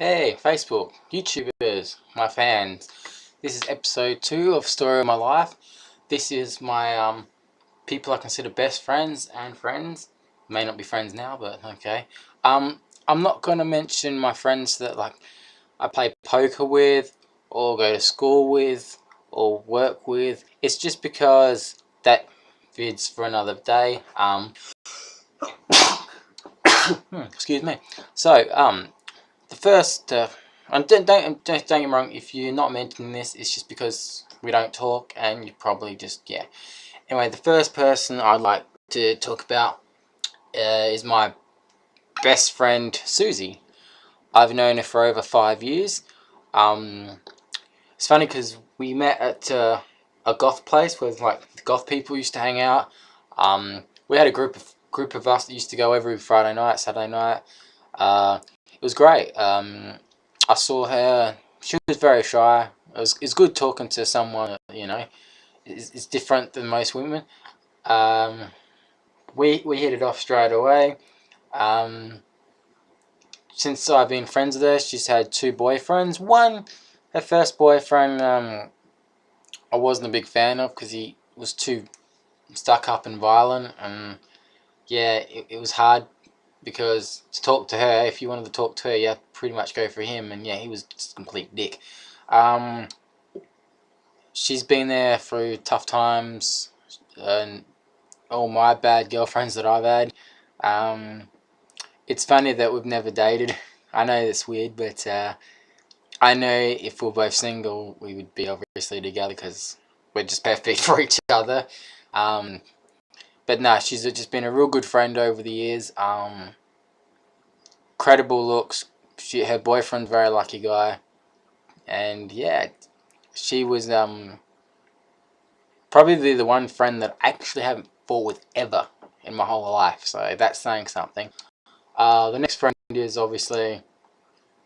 Hey, Facebook, YouTubers, my fans. This is episode 2 of Story of My Life. This is my people I consider best friends and friends. May not be friends now, but okay. I'm not gonna mention my friends that I play poker with, or go to school with, or work with. It's just because that vid's for another day. Excuse me. So the first, and don't get me wrong, if you're not mentioning this, it's just because we don't talk, and you probably just, yeah. Anyway, the first person I'd like to talk about is my best friend, Susie. I've known her for over 5 years. Um, it's funny because we met at a goth place where the goth people used to hang out. We had a group of us that used to go every Friday night, Saturday night. It was great. I saw her. She was very shy. It's good talking to someone that, is different than most women. Um, we hit it off straight away. Um, since I've been friends with her, she's had 2 boyfriends. Her first boyfriend, I wasn't a big fan of because he was too stuck up and violent, and yeah, it was hard because to talk to her, if you wanted to talk to her, you had to pretty much go for him, and yeah, he was just a complete dick. Um, she's been there through tough times, and all my bad girlfriends that I've had. Um, it's funny that we've never dated. I know it's weird, but I know if we're both single, we would be obviously together because we're just perfect for each other. Um, but no, she's just been a real good friend over the years. Credible looks. Her boyfriend's a very lucky guy, and yeah, she was probably the one friend that I actually haven't fought with ever in my whole life. So that's saying something. The next friend is obviously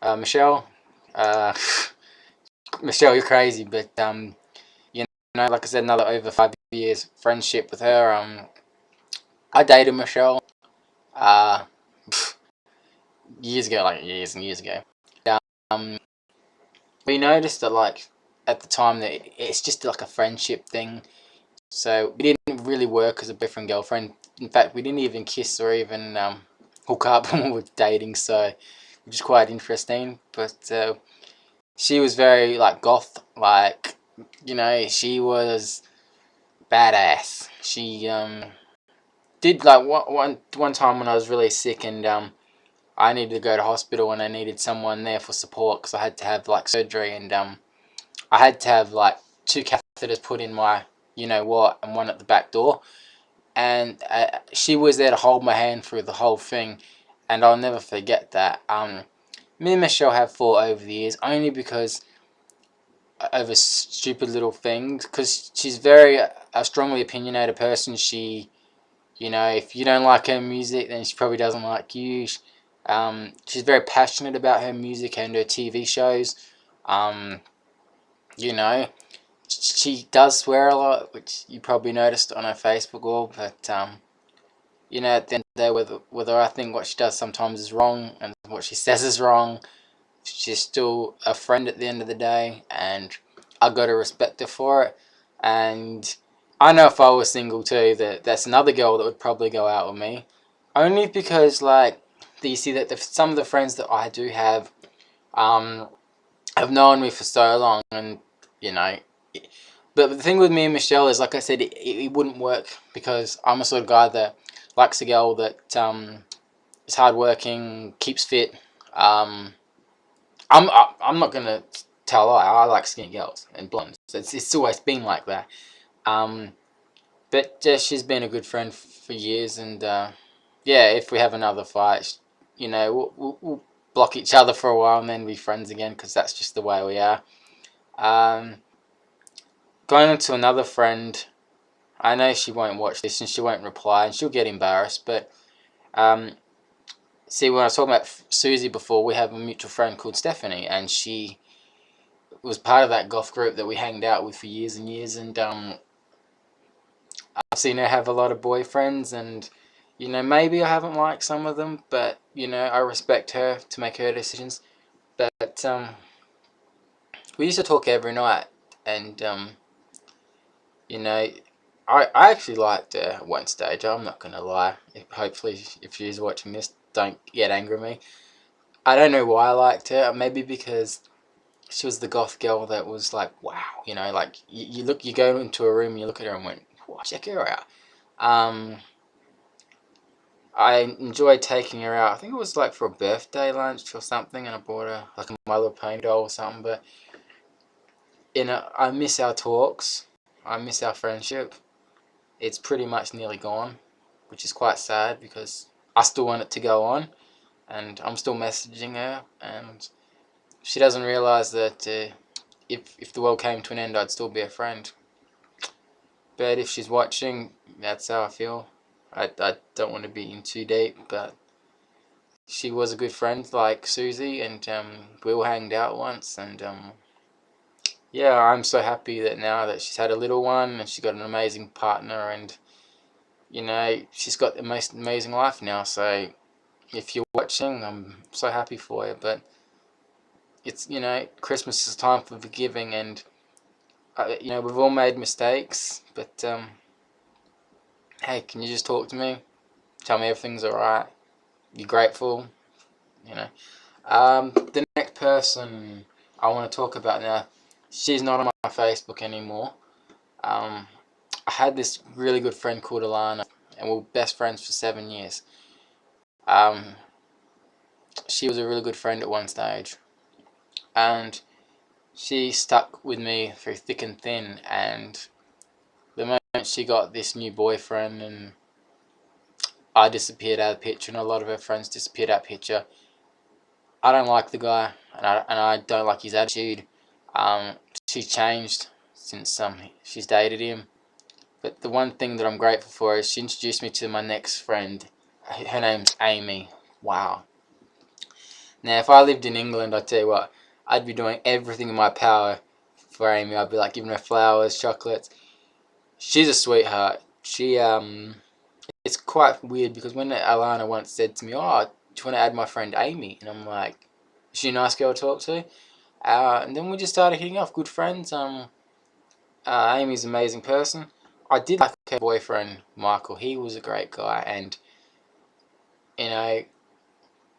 Michelle. Uh, Michelle, you're crazy, but you like I said, another over 5 years friendship with her. I dated Michelle uh, years ago, like years and years ago. Um, we noticed that at the time that it's just like a friendship thing. So we didn't really work as a boyfriend girlfriend. In fact, we didn't even kiss or even hook up when we were dating. So which is quite interesting. But she was very goth, she was badass. She did one time when I was really sick, and I needed to go to hospital, and I needed someone there for support because I had to have surgery, and I had to have 2 catheters put in my you know what and one at the back door, and she was there to hold my hand through the whole thing, and I'll never forget that. Me and Michelle have fought over the years only because over stupid little things, because she's very a strongly opinionated person. She, if you don't like her music, then she probably doesn't like you. She's very passionate about her music and her TV shows. Um, you know, she does swear a lot, which you probably noticed on her Facebook wall. But at the end of the day, whether I think what she does sometimes is wrong and what she says is wrong, she's still a friend at the end of the day, and I gotta respect her for it. And I know if I was single too, that's another girl that would probably go out with me, only because you see that some of the friends that I do um, have known me for so long, and you know. But the thing with me and Michelle is, like I said, it wouldn't work because I'm a sort of guy that likes a girl that is hardworking, keeps fit. Um, I'm not gonna tell a lie. I like skinny girls and blondes. It's always been like that. Um, but she's been a good friend for years, and yeah, if we have another fight, we'll block each other for a while and then be friends again because that's just the way we are. Um, going on to another friend. I know she won't watch this and she won't reply and she'll get embarrassed. But um, see, when I was talking about Susie before, we have a mutual friend called Stephanie, and she was part of that goth group that we hanged out with for years and years. And I've seen her have a lot of boyfriends, and maybe I haven't liked some of them, but I respect her to make her decisions. But we used to talk every night, and you know, I actually liked her at one stage. I'm not gonna lie. Hopefully, if she's watching this, don't get angry at me. I don't know why I liked her. Maybe because she was the goth girl that was like, wow, like you go into a room, you look at her and went, wow, check her out. Um, I enjoyed taking her out. I think it was like for a birthday lunch or something, and I bought her like a My Little Pony doll or something. But I miss our talks. I miss our friendship. It's pretty much nearly gone, which is quite sad because I still want it to go on, and I'm still messaging her, and she doesn't realize that if the world came to an end, I'd still be a friend. But if she's watching, that's how I feel. I don't want to be in too deep, but she was a good friend like Susie, and we all hanged out once, and yeah, I'm so happy that now that she's had a little one and she's got an amazing partner, and she's got the most amazing life now. So if you're watching, I'm so happy for you. But it's Christmas is time for forgiving, and we've all made mistakes, but hey, can you just talk to me? Tell me everything's alright. You're grateful, you know. The next person I want to talk about now, she's not on my Facebook anymore. I had this really good friend called Alana, and we were best friends for 7 years. Um, she was a really good friend at one stage, and she stuck with me through thick and thin. And the moment she got this new boyfriend, and I disappeared out of the picture, and a lot of her friends disappeared out of the picture. I don't like the guy, and I don't like his attitude. Um, she's changed since she's dated him. But the one thing that I'm grateful for is she introduced me to my next friend. Her name's Amy. Wow. Now, if I lived in England, I tell you what, I'd be doing everything in my power for Amy. I'd be like giving her flowers, chocolates. She's a sweetheart. It's quite weird because when Alana once said to me, "Oh, do you want to add my friend Amy?" and I'm like, "Is she a nice girl to talk to?" And then we just started hitting off, good friends. Amy's an amazing person. I did like her boyfriend Michael. He was a great guy, and you know,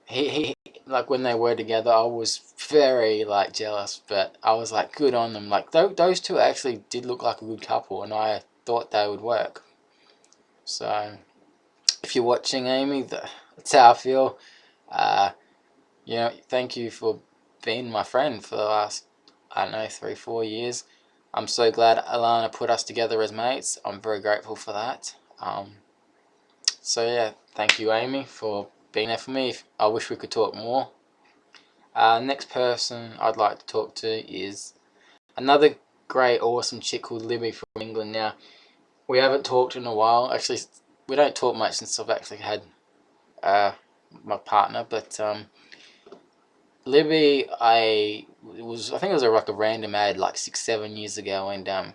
he like when they were together, I was very like jealous, but I was like, good on them. Like those two actually did look like a good couple, and I thought they would work. So if you're watching, Amy, that's how I feel. Uh, thank you for being my friend for the last, I don't know, 3, 4 years. I'm so glad Alana put us together as mates. I'm very grateful for that. So yeah, thank you, Amy, for being there for me. I wish we could talk more. Next person I'd like to talk to is another great, awesome chick called Libby from England. Now, we haven't talked in a while. Actually, we don't talk much since I've actually had uh, my partner. But Libby, I think it was like a random ad like 6, 7 years ago, and I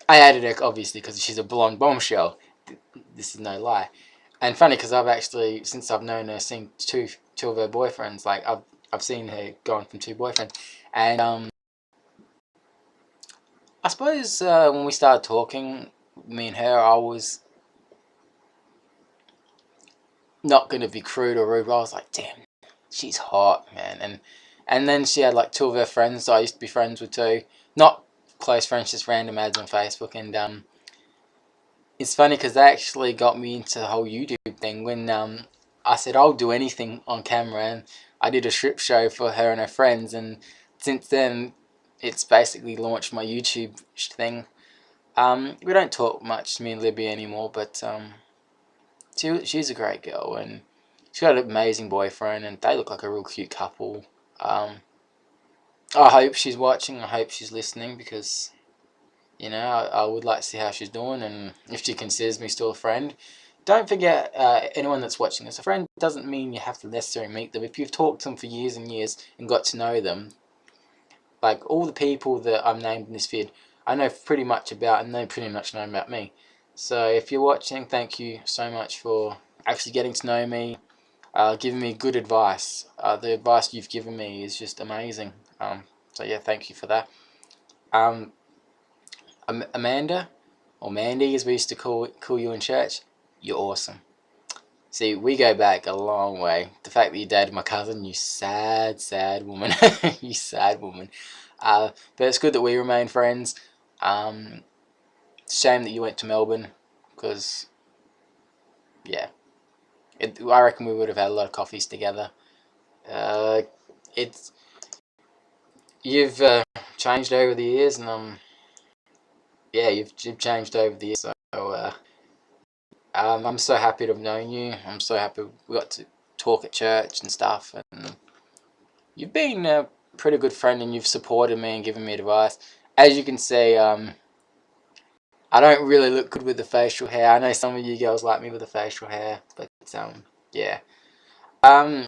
added her obviously because she's a blonde bombshell. This is no lie. And funny because I've actually, since I've known her, seen two of her boyfriends. Like I've seen her gone from two boyfriends, and I suppose when we started talking, me and her, I was not gonna be crude or rude. But I was like, damn, she's hot, man. And then she had like two of her friends that I used to be friends with too. Not close friends, just random ads on Facebook. And it's funny because they actually got me into the whole YouTube thing when I said I'll do anything on camera, and I did a strip show for her and her friends, and since then it's basically launched my YouTube thing. We don't talk much, me and Libby, anymore, but she's a great girl, and she's got an amazing boyfriend, and they look like a real cute couple. Um, I hope she's watching. I hope she's listening because I would like to see how she's doing, and if she considers me still a friend. Don't forget, anyone that's watching this, a friend doesn't mean you have to necessarily meet them. If you've talked to them for years and years and got to know them, like all the people that I've named in this vid, I know pretty much about, and they pretty much know about me. So if you're watching, thank you so much for actually getting to know me. giving me good advice. The advice you've given me is just amazing. So yeah, thank you for that. Um, Amanda, or Mandy as we used to call you in church, you're awesome. See, we go back a long way. The fact that you dated my cousin, you sad, sad woman. You sad woman. But it's good that we remain friends. Um, Shame that you went to Melbourne, because, yeah, I reckon we would have had a lot of coffees together. Uh, it's You've changed over the years, and yeah, you've changed over the years. So I'm so happy to have known you. I'm so happy we got to talk at church and stuff. And you've been a pretty good friend, and you've supported me and given me advice. As you can see, I don't really look good with the facial hair. I know some of you girls like me with the facial hair, but yeah. Um,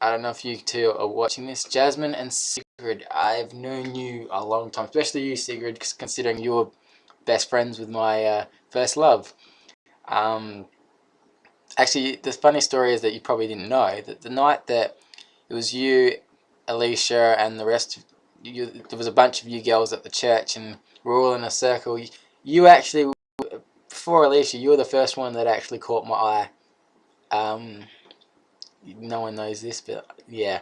I don't know if you two are watching this. Jasmine and Sigrid, I've known you a long time, especially you, Sigrid, considering you're best friends with my first love. Um, Actually, the funny story is that you probably didn't know that the night that it was you, Alicia, and the rest of you, there was a bunch of you girls at the church, and we're all in a circle. You actually, before Alicia, you were the first one that actually caught my eye. Um, no one knows this, but yeah.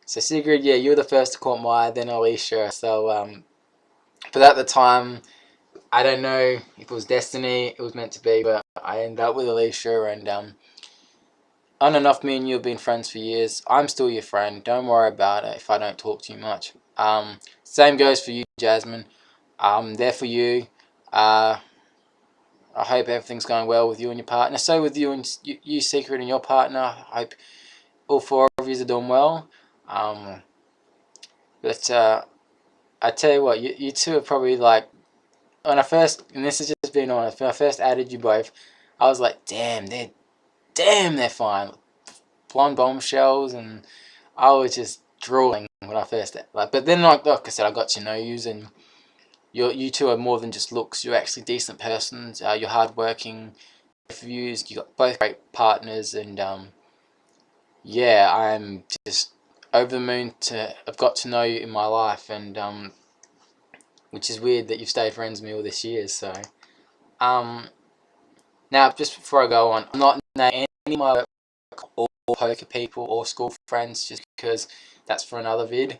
So Sigrid, yeah, you were the first to caught my eye, then Alicia. So but at the time, I don't know if it was destiny, it was meant to be, but I ended up with Alicia, and on and off, me and you have been friends for years. I'm still your friend. Don't worry about it if I don't talk to you much. Same goes for you, Jasmine. I'm there for you. Uh, I hope everything's going well with you and your partner. So with you and you Secret, and your partner. I hope all four of you are doing well. Um, but I tell you what, you two are probably like, when I first, and this is just being honest, when I first added you both, I was like, they're fine. Blonde bombshells, and I was just drooling when I first like. But then, like I said, I got to know you, and you two are more than just looks. You're actually decent persons. You're hardworking. You got both great partners, and yeah, I'm just over the moon to have got to know you in my life, and which is weird that you've stayed friends with me all this years. So um, now just before I go on, I'm not naming any of my or poker people or school friends just because that's for another vid.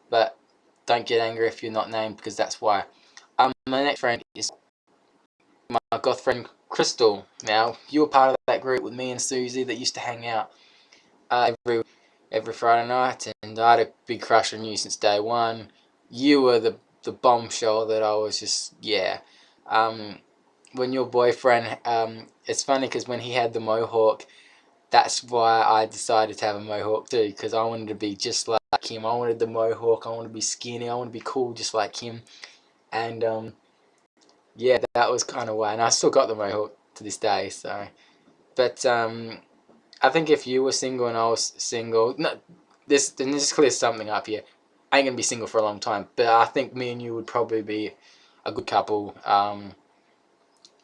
But don't get angry if you're not named, because that's why. My next friend is my goth friend Crystal. Now, you were part of that group with me and Susie that used to hang out every Friday night, and I had a big crush on you since day one. You were the bombshell that I was just, yeah. When your boyfriend, it's funny because when he had the mohawk, that's why I decided to have a mohawk too, because I wanted to be just like him. I wanted the mohawk, I wanted to be skinny, I wanted to be cool just like him. And yeah, that was kind of why. And I still got the mohawk to this day. So, but I think if you were single and I was single, no, this clears something up here. I ain't gonna be single for a long time, but I think me and you would probably be a good couple.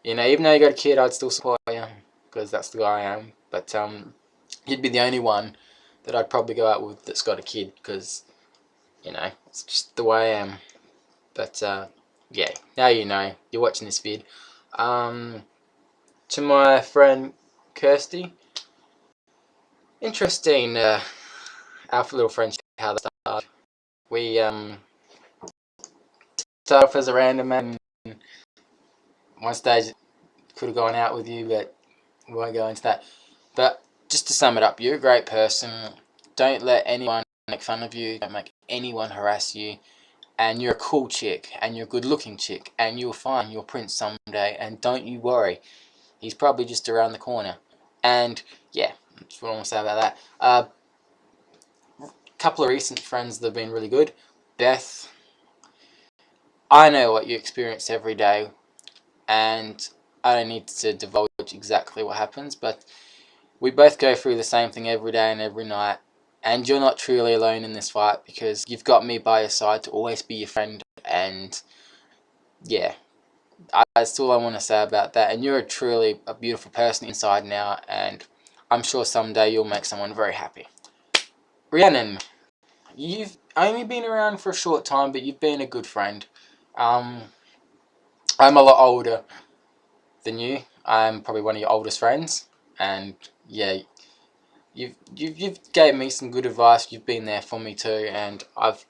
Even though you got a kid, I'd still support you because that's the guy I am. But you'd be the only one that I'd probably go out with that's got a kid, because it's just the way I am. But yeah, now you know. You're watching this vid. To my friend Kirsty, interesting. Our little friendship, how that started. We started off as a random man. One stage could have gone out with you, but we won't go into that. But just to sum it up, you're a great person. Don't let anyone make fun of you. Don't make anyone harass you. And you're a cool chick, and you're a good looking chick, and you'll find your prince someday, and don't you worry. He's probably just around the corner. And yeah, that's what I want to say about that. Couple of recent friends that have been really good. Beth, I know what you experience every day, and I don't need to divulge exactly what happens, but we both go through the same thing every day and every night, and you're not truly alone in this fight, because you've got me by your side to always be your friend. And yeah, that's all I want to say about that. And you're truly a beautiful person inside now, and I'm sure someday you'll make someone very happy. Rhiannon, you've only been around for a short time, but you've been a good friend. I'm a lot older than you. I'm probably one of your oldest friends, and yeah, you've gave me some good advice. You've been there for me too, and I've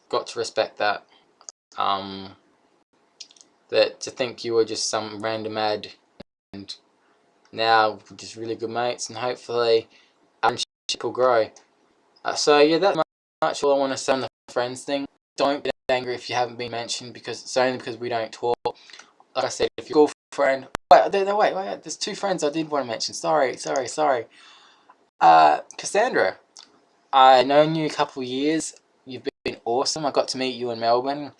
got to respect that. Um, that to think you were just some random ad, and now we're just really good mates, and hopefully our friendship will grow. So yeah, that's much all I want to say on the friends thing. Don't get angry if you haven't been mentioned, because it's only because we don't talk. Like I said, if your girlfriend, wait, there's two friends I did want to mention. Sorry. Cassandra, I known you a couple of years. You've been awesome. I got to meet you in Melbourne.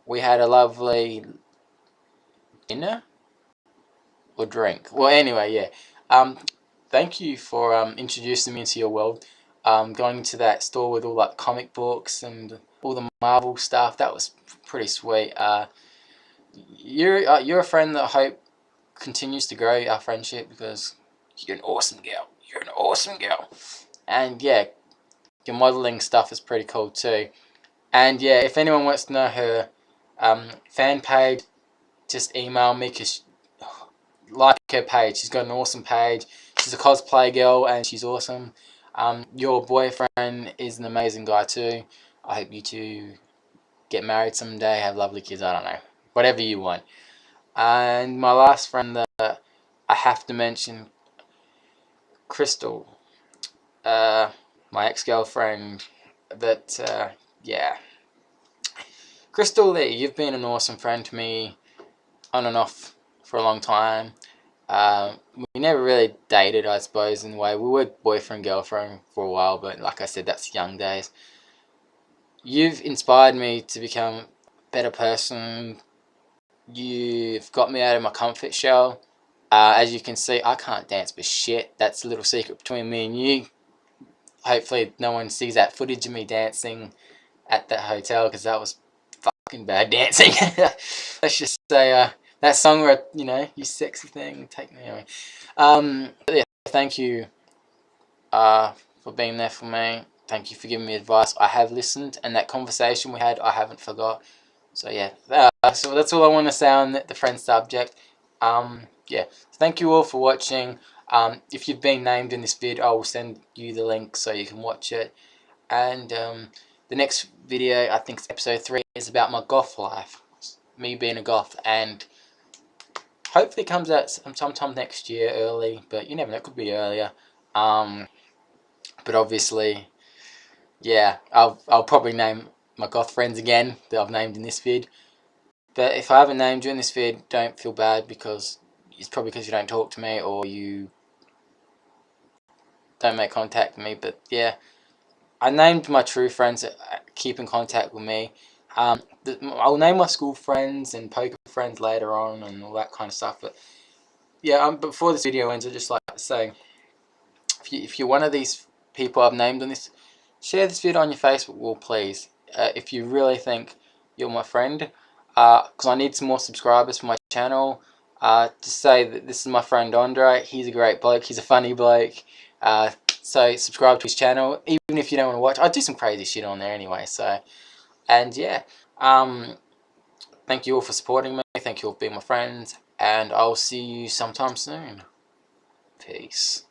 We had a lovely dinner or drink. Well, anyway, yeah. Thank you for introducing me into your world. Going to that store with all like comic books and all the Marvel stuff. That was pretty sweet. You're a friend that I hope continues to grow our friendship, because you're an awesome girl. You're an awesome girl. And yeah, your modeling stuff is pretty cool too. And yeah, if anyone wants to know her fan page, just email me, because like her page. She's got an awesome page. She's a cosplay girl and she's awesome. Your boyfriend is an amazing guy too. I hope you two get married someday, have lovely kids, I don't know. Whatever you want. And my last friend that I have to mention, Crystal. My ex-girlfriend that, yeah. Crystal Lee, you've been an awesome friend to me on and off for a long time. We never really dated, I suppose, in a way. We were boyfriend, girlfriend for a while, but like I said, that's young days. You've inspired me to become a better person. You've got me out of my comfort shell. As you can see, I can't dance for shit. That's a little secret between me and you. Hopefully no one sees that footage of me dancing at that hotel, because that was fucking bad dancing. Let's just say that song where, you sexy thing, take me away. But yeah, thank you for being there for me. Thank you for giving me advice. I have listened, and that conversation we had, I haven't forgot. So yeah, so that's all I want to say on the friend subject. Yeah, thank you all for watching. If you've been named in this vid, I will send you the link so you can watch it. And the next video, I think it's episode 3, is about my goth life. Me being a goth, and hopefully it comes out sometime next year, early, but you never know, it could be earlier. But obviously, yeah, I'll probably name my goth friends again that I've named in this vid. But if I haven't named you in this vid, don't feel bad, because it's probably because you don't talk to me or you don't make contact with me. But yeah, I named my true friends that keep in contact with me. I'll name my school friends and poker friends later on and all that kind of stuff. But yeah, before this video ends, I'd just like to say, if you're one of these people I've named on this, share this video on your Facebook wall, please. If you really think you're my friend, because I need some more subscribers for my channel. Just say that this is my friend Andre. He's a great bloke. He's a funny bloke. So subscribe to his channel, even if you don't want to watch. I do some crazy shit on there anyway. So, and yeah, thank you all for supporting me. Thank you all for being my friends, and I'll see you sometime soon. Peace.